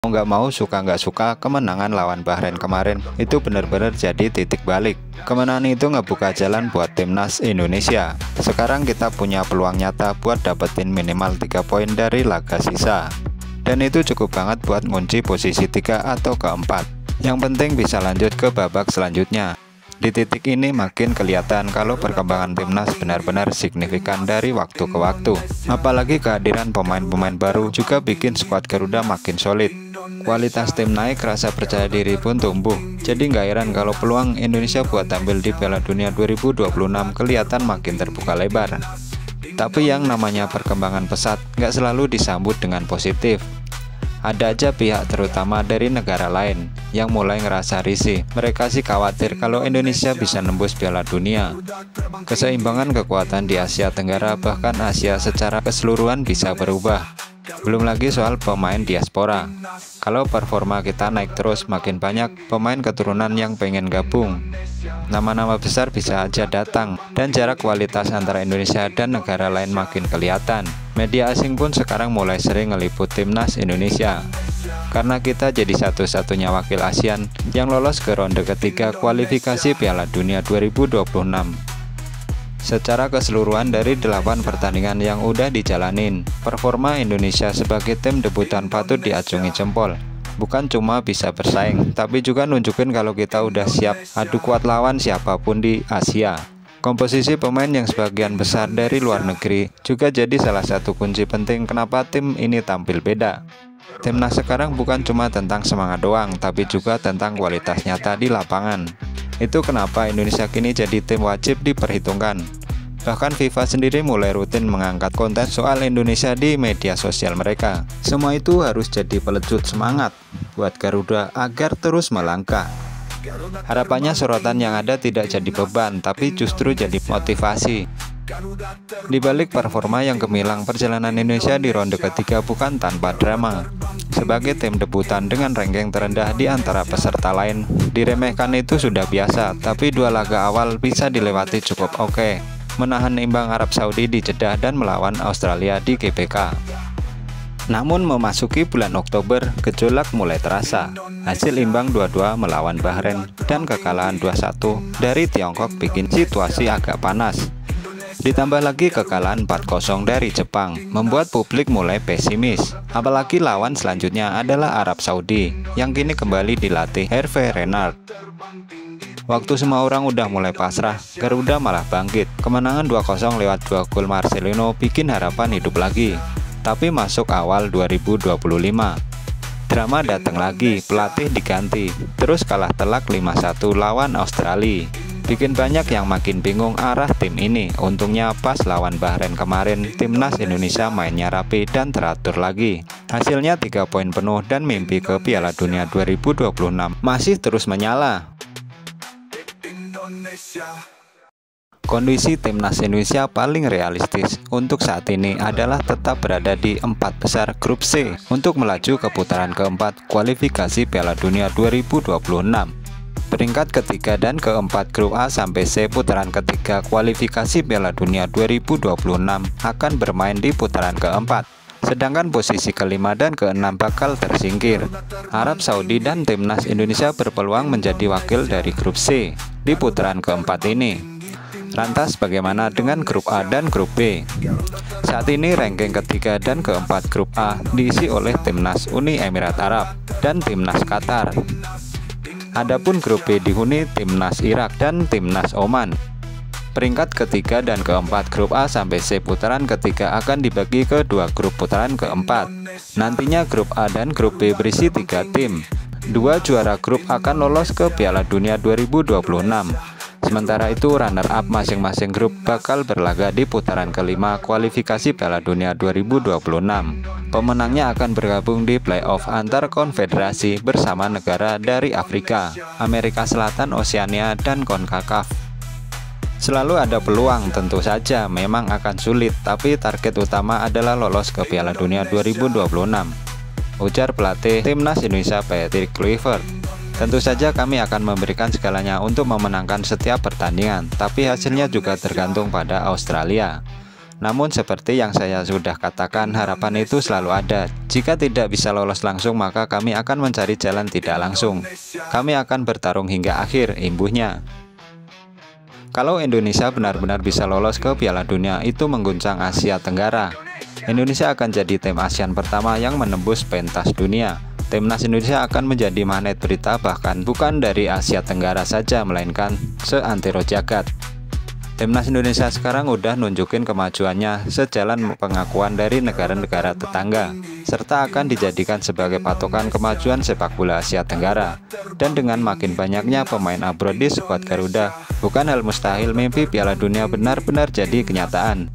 Mau nggak mau, suka nggak suka, kemenangan lawan Bahrain kemarin itu benar-benar jadi titik balik. Kemenangan itu ngebuka jalan buat timnas Indonesia. Sekarang kita punya peluang nyata buat dapetin minimal 3 poin dari laga sisa. Dan itu cukup banget buat ngunci posisi 3 atau keempat. Yang penting bisa lanjut ke babak selanjutnya. Di titik ini makin kelihatan kalau perkembangan timnas benar-benar signifikan dari waktu ke waktu. Apalagi kehadiran pemain-pemain baru juga bikin skuad Garuda makin solid. Kualitas tim naik, rasa percaya diri pun tumbuh. Jadi nggak heran kalau peluang Indonesia buat tampil di Piala Dunia 2026 kelihatan makin terbuka lebar. Tapi yang namanya perkembangan pesat nggak selalu disambut dengan positif. Ada aja pihak terutama dari negara lain yang mulai ngerasa risih. Mereka sih khawatir kalau Indonesia bisa nembus Piala Dunia. Keseimbangan kekuatan di Asia Tenggara bahkan Asia secara keseluruhan bisa berubah. Belum lagi soal pemain diaspora. Kalau performa kita naik terus, makin banyak pemain keturunan yang pengen gabung. Nama-nama besar bisa aja datang, dan jarak kualitas antara Indonesia dan negara lain makin kelihatan. Media asing pun sekarang mulai sering ngeliput timnas Indonesia. Karena kita jadi satu-satunya wakil ASEAN yang lolos ke ronde ketiga kualifikasi Piala Dunia 2026. Secara keseluruhan dari 8 pertandingan yang udah dijalanin, performa Indonesia sebagai tim debutan patut diacungi jempol. Bukan cuma bisa bersaing, tapi juga nunjukin kalau kita udah siap adu kuat lawan siapapun di Asia. Komposisi pemain yang sebagian besar dari luar negeri juga jadi salah satu kunci penting kenapa tim ini tampil beda. Timnas sekarang bukan cuma tentang semangat doang, tapi juga tentang kualitas nyata di lapangan. Itu kenapa Indonesia kini jadi tim wajib diperhitungkan. Bahkan FIFA sendiri mulai rutin mengangkat konten soal Indonesia di media sosial mereka. Semua itu harus jadi pelecut semangat buat Garuda agar terus melangkah. Harapannya sorotan yang ada tidak jadi beban, tapi justru jadi motivasi. Di balik performa yang gemilang, perjalanan Indonesia di ronde ketiga bukan tanpa drama. Sebagai tim debutan dengan ranking terendah di antara peserta lain, diremehkan itu sudah biasa, tapi 2 laga awal bisa dilewati cukup oke. Menahan imbang Arab Saudi di Jeddah dan melawan Australia di GBK. Namun memasuki bulan Oktober, gejolak mulai terasa. Hasil imbang 2-2 melawan Bahrain dan kekalahan 2-1 dari Tiongkok bikin situasi agak panas. Ditambah lagi kekalahan 4-0 dari Jepang, membuat publik mulai pesimis. Apalagi lawan selanjutnya adalah Arab Saudi, yang kini kembali dilatih Hervé Renard. Waktu semua orang udah mulai pasrah, Garuda malah bangkit. Kemenangan 2-0 lewat 2 gol Marcelino bikin harapan hidup lagi. Tapi masuk awal 2025, drama datang lagi, pelatih diganti, terus kalah telak 5-1 lawan Australia. Bikin banyak yang makin bingung arah tim ini. Untungnya pas lawan Bahrain kemarin, timnas Indonesia mainnya rapi dan teratur lagi. Hasilnya 3 poin penuh dan mimpi ke Piala Dunia 2026 masih terus menyala. Kondisi timnas Indonesia paling realistis untuk saat ini adalah tetap berada di 4 besar grup C untuk melaju ke putaran keempat kualifikasi Piala Dunia 2026. Peringkat ketiga dan keempat grup A sampai C putaran ketiga kualifikasi Piala Dunia 2026 akan bermain di putaran keempat. Sedangkan posisi kelima dan keenam bakal tersingkir. Arab Saudi dan timnas Indonesia berpeluang menjadi wakil dari grup C di putaran keempat ini. Lantas bagaimana dengan grup A dan grup B? Saat ini ranking ketiga dan keempat grup A diisi oleh timnas Uni Emirat Arab dan timnas Qatar. Adapun grup B dihuni timnas Irak dan timnas Oman. Peringkat ketiga dan keempat grup A sampai C putaran ketiga akan dibagi ke 2 grup putaran keempat. Nantinya grup A dan grup B berisi 3 tim. 2 juara grup akan lolos ke Piala Dunia 2026. Sementara itu runner up masing-masing grup bakal berlaga di putaran kelima kualifikasi Piala Dunia 2026. Pemenangnya akan bergabung di playoff antar konfederasi bersama negara dari Afrika, Amerika Selatan, Oseania, dan CONCACAF. Selalu ada peluang, tentu saja memang akan sulit, tapi target utama adalah lolos ke Piala Dunia 2026, ujar pelatih timnas Indonesia Patrick Kluivert. Tentu saja kami akan memberikan segalanya untuk memenangkan setiap pertandingan, tapi hasilnya juga tergantung pada Australia. Namun seperti yang saya sudah katakan, harapan itu selalu ada. Jika tidak bisa lolos langsung, maka kami akan mencari jalan tidak langsung. Kami akan bertarung hingga akhir, imbuhnya. Kalau Indonesia benar-benar bisa lolos ke Piala Dunia, itu mengguncang Asia Tenggara. Indonesia akan jadi tim ASEAN pertama yang menembus pentas dunia. Timnas Indonesia akan menjadi magnet berita, bahkan bukan dari Asia Tenggara saja, melainkan seantero jagat. Timnas Indonesia sekarang udah nunjukin kemajuannya sejalan pengakuan dari negara-negara tetangga, serta akan dijadikan sebagai patokan kemajuan sepak bola Asia Tenggara. Dan dengan makin banyaknya pemain abroad di skuad Garuda, bukan hal mustahil mimpi Piala Dunia benar-benar jadi kenyataan.